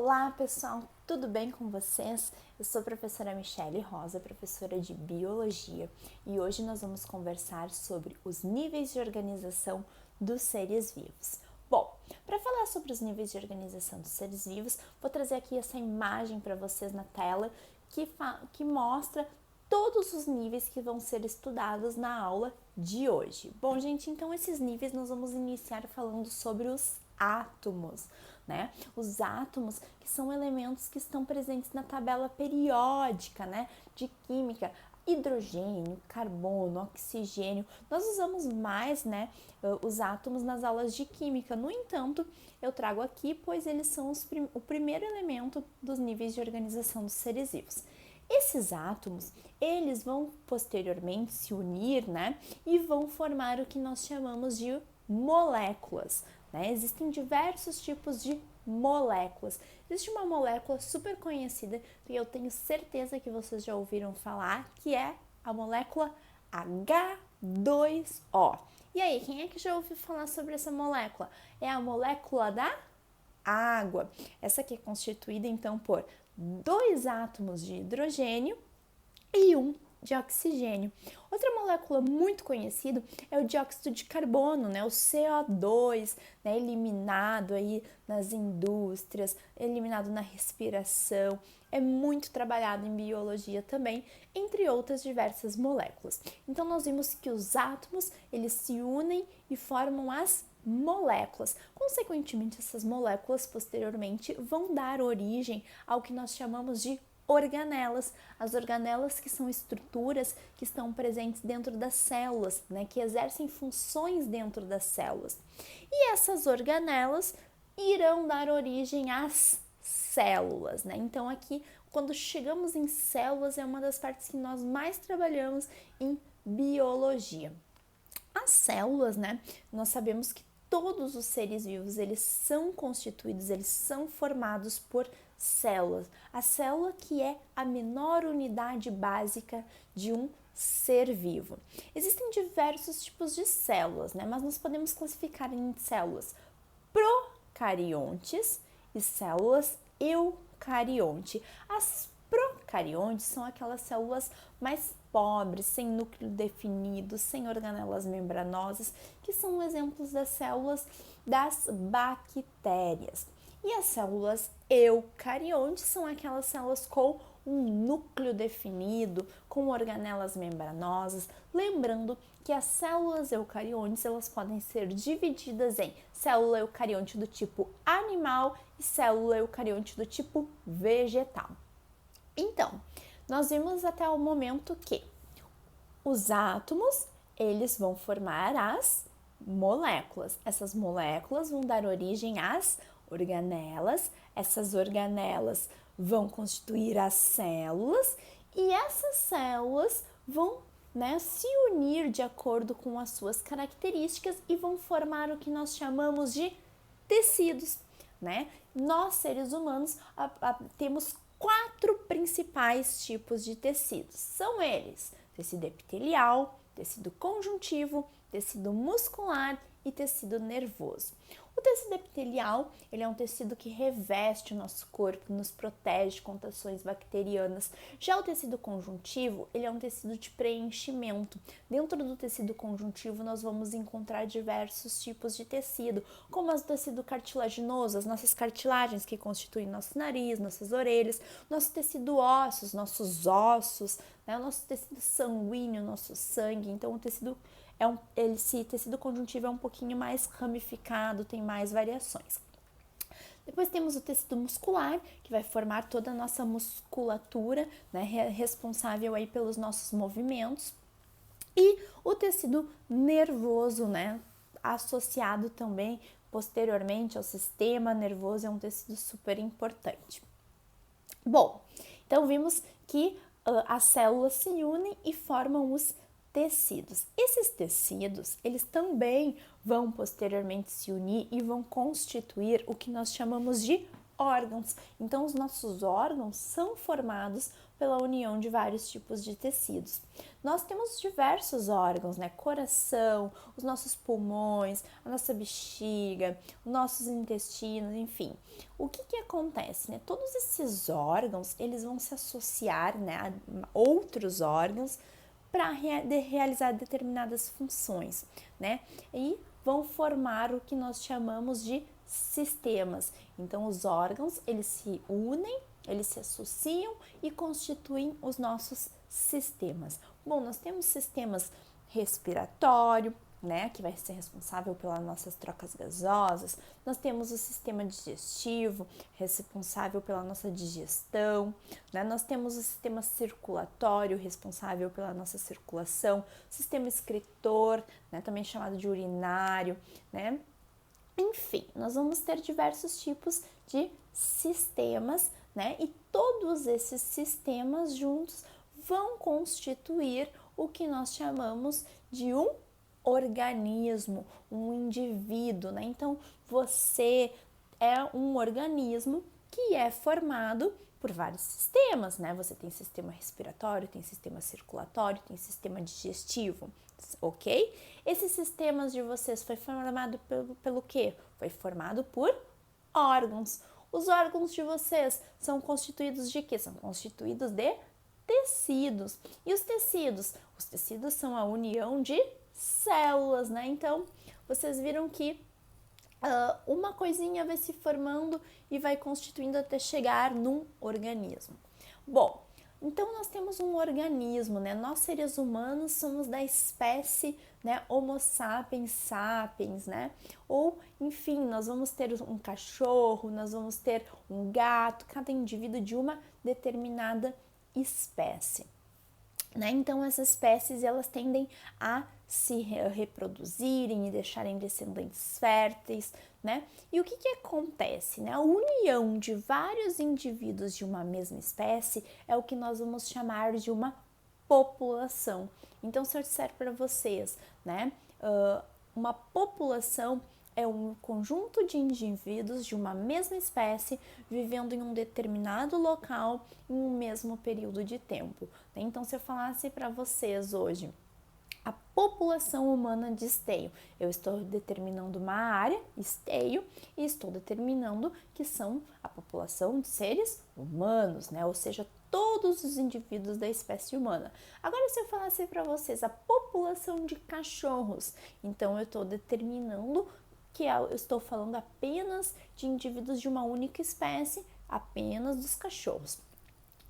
Olá pessoal, tudo bem com vocês? Eu sou a professora Michele Rosa, professora de Biologia, e hoje nós vamos conversar sobre os níveis de organização dos seres vivos. Bom, para falar sobre os níveis de organização dos seres vivos, vou trazer aqui essa imagem para vocês na tela que mostra todos os níveis que vão ser estudados na aula de hoje. Bom, gente, então esses níveis nós vamos iniciar falando sobre os átomos, né? Os átomos que são elementos que estão presentes na tabela periódica, né? De química, hidrogênio, carbono, oxigênio. Nós usamos mais, né, os átomos nas aulas de química. No entanto, eu trago aqui, pois eles são o primeiro elemento dos níveis de organização dos seres vivos. Esses átomos, eles vão posteriormente se unir, né, e vão formar o que nós chamamos de moléculas, né? Existem diversos tipos de moléculas. Existe uma molécula super conhecida que eu tenho certeza que vocês já ouviram falar, que é a molécula H2O. E aí, quem é que já ouviu falar sobre essa molécula? É a molécula da água. Essa aqui é constituída então por 2 átomos de hidrogênio e 1 de oxigênio. Outra molécula muito conhecida é o dióxido de carbono, né, o CO2, né, eliminado aí nas indústrias, eliminado na respiração, é muito trabalhado em biologia também, entre outras diversas moléculas. Então nós vimos que os átomos, eles se unem e formam as moléculas. Consequentemente, essas moléculas posteriormente vão dar origem ao que nós chamamos de organelas. As organelas que são estruturas que estão presentes dentro das células, né, que exercem funções dentro das células. E essas organelas irão dar origem às células, né? Então aqui, quando chegamos em células, é uma das partes que nós mais trabalhamos em biologia. As células, né, nós sabemos que todos os seres vivos, eles são constituídos, eles são formados por células. A célula que é a menor unidade básica de um ser vivo. Existem diversos tipos de células, né? Mas nós podemos classificar em células procariontes e células eucarionte. As procariontes são aquelas células mais pobres, sem núcleo definido, sem organelas membranosas, que são exemplos das células das bactérias. E as células eucariontes são aquelas células com um núcleo definido, com organelas membranosas. Lembrando que as células eucariontes, elas podem ser divididas em célula eucarionte do tipo animal e célula eucarionte do tipo vegetal. Então, nós vimos até o momento que os átomos, eles vão formar as moléculas. Essas moléculas vão dar origem às organelas, essas organelas vão constituir as células e essas células vão, né, se unir de acordo com as suas características e vão formar o que nós chamamos de tecidos, né? Nós, seres humanos, temos 4 principais tipos de tecidos. São eles: tecido epitelial, tecido conjuntivo, tecido muscular e tecido nervoso. O tecido epitelial, ele é um tecido que reveste o nosso corpo, nos protege contra ações bacterianas. Já o tecido conjuntivo, ele é um tecido de preenchimento. Dentro do tecido conjuntivo, nós vamos encontrar diversos tipos de tecido, como o tecido cartilaginoso, as nossas cartilagens que constituem nosso nariz, nossas orelhas, nosso tecido ósseo, nossos ossos, né, o nosso tecido sanguíneo, nosso sangue. Então, esse tecido conjuntivo é um pouquinho mais ramificado, tem mais variações. Depois temos o tecido muscular, que vai formar toda a nossa musculatura, né, responsável aí pelos nossos movimentos. E o tecido nervoso, né, associado também posteriormente ao sistema nervoso, é um tecido super importante. Bom, então vimos que as células se unem e formam os tecidos. Esses tecidos, eles também vão posteriormente se unir e vão constituir o que nós chamamos de órgãos. Então, os nossos órgãos são formados pela união de vários tipos de tecidos. Nós temos diversos órgãos, né? Coração, os nossos pulmões, a nossa bexiga, os nossos intestinos, enfim. O que acontece, né? Todos esses órgãos, eles vão se associar, né, a outros órgãos para realizar determinadas funções, né? E vão formar o que nós chamamos de sistemas. Então, os órgãos, eles se unem, eles se associam e constituem os nossos sistemas. Bom, nós temos sistemas respiratório, né, que vai ser responsável pelas nossas trocas gasosas. Nós temos o sistema digestivo, responsável pela nossa digestão, né? Nós temos o sistema circulatório, responsável pela nossa circulação, sistema excretor, né, também chamado de urinário, né? Enfim, nós vamos ter diversos tipos de sistemas, né? E todos esses sistemas juntos vão constituir o que nós chamamos de um organismo, um indivíduo, né? Então, você é um organismo que é formado por vários sistemas, né? Você tem sistema respiratório, tem sistema circulatório, tem sistema digestivo, ok? Esses sistemas de vocês foi formado pelo quê? Foi formado por órgãos. Os órgãos de vocês são constituídos de quê? São constituídos de tecidos. E os tecidos? Os tecidos são a união de células, né? Então, vocês viram que uma coisinha vai se formando e vai constituindo até chegar num organismo. Bom, então nós temos um organismo, né? Nós seres humanos somos da espécie, né, Homo sapiens sapiens, né? Ou, enfim, nós vamos ter um cachorro, nós vamos ter um gato, cada indivíduo de uma determinada espécie, né? Então, essas espécies, elas tendem a se reproduzirem e deixarem descendentes férteis, né? E o que acontece, né? A união de vários indivíduos de uma mesma espécie é o que nós vamos chamar de uma população. Então, se eu disser para vocês, né, uma população é um conjunto de indivíduos de uma mesma espécie vivendo em um determinado local em um mesmo período de tempo. Então, se eu falasse para vocês hoje a população humana de Esteio, eu estou determinando uma área, Esteio, e estou determinando que são a população de seres humanos, né? Ou seja, todos os indivíduos da espécie humana. Agora, se eu falasse para vocês a população de cachorros, então eu estou determinando que eu estou falando apenas de indivíduos de uma única espécie, apenas dos cachorros.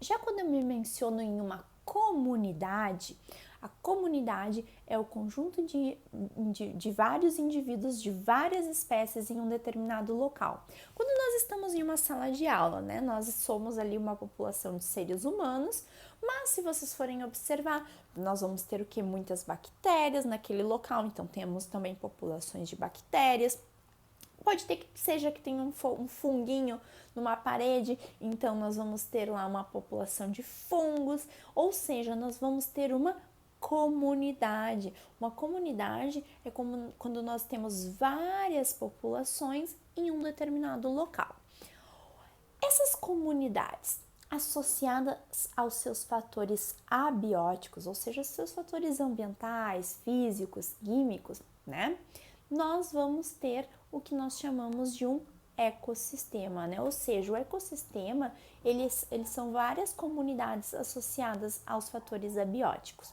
Já quando eu me menciono em uma comunidade, a comunidade é o conjunto de vários indivíduos de várias espécies em um determinado local. Quando nós estamos em uma sala de aula, né, nós somos ali uma população de seres humanos, mas se vocês forem observar, nós vamos ter o que? Muitas bactérias naquele local, então temos também populações de bactérias. Pode ter que seja que tenha um funguinho numa parede, então nós vamos ter lá uma população de fungos, ou seja, nós vamos ter uma comunidade. Uma comunidade é como quando nós temos várias populações em um determinado local. Essas comunidades associadas aos seus fatores abióticos, ou seja, seus fatores ambientais, físicos, químicos, né? Nós vamos ter o que nós chamamos de um ecossistema, né? Ou seja, o ecossistema, eles são várias comunidades associadas aos fatores abióticos.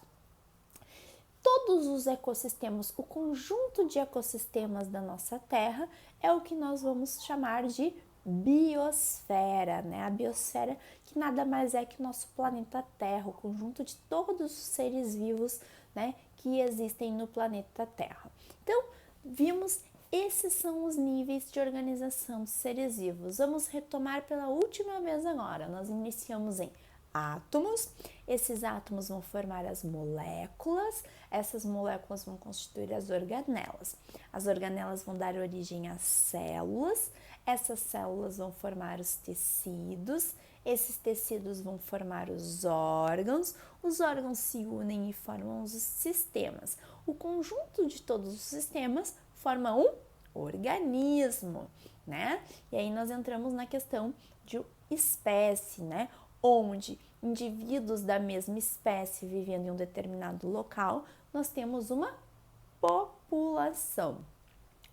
Todos os ecossistemas, o conjunto de ecossistemas da nossa Terra é o que nós vamos chamar de biosfera, né? A biosfera que nada mais é que o nosso planeta Terra, o conjunto de todos os seres vivos, né, que existem no planeta Terra. Então, vimos, esses são os níveis de organização dos seres vivos. Vamos retomar pela última vez agora. Nós iniciamos em átomos, esses átomos vão formar as moléculas, essas moléculas vão constituir as organelas vão dar origem às células, essas células vão formar os tecidos, esses tecidos vão formar os órgãos se unem e formam os sistemas. O conjunto de todos os sistemas forma um organismo, né? E aí nós entramos na questão de espécie, né? Onde indivíduos da mesma espécie vivendo em um determinado local, nós temos uma população.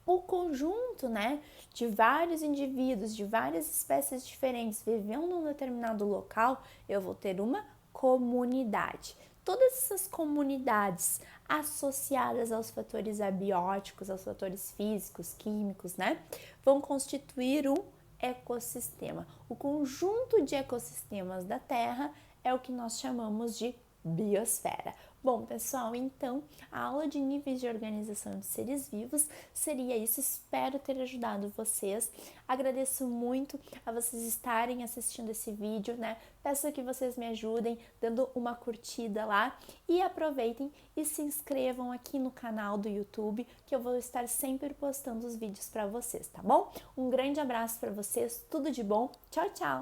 O conjunto, né, de vários indivíduos, de várias espécies diferentes vivendo em um determinado local, eu vou ter uma comunidade. Todas essas comunidades associadas aos fatores abióticos, aos fatores físicos, químicos, né, vão constituir um ecossistema. O conjunto de ecossistemas da Terra é o que nós chamamos de biosfera. Bom, pessoal, então a aula de níveis de organização de seres vivos seria isso. Espero ter ajudado vocês. Agradeço muito a vocês estarem assistindo esse vídeo, né? Peço que vocês me ajudem dando uma curtida lá e aproveitem e se inscrevam aqui no canal do YouTube, que eu vou estar sempre postando os vídeos para vocês, tá bom? Um grande abraço para vocês, tudo de bom. Tchau, tchau!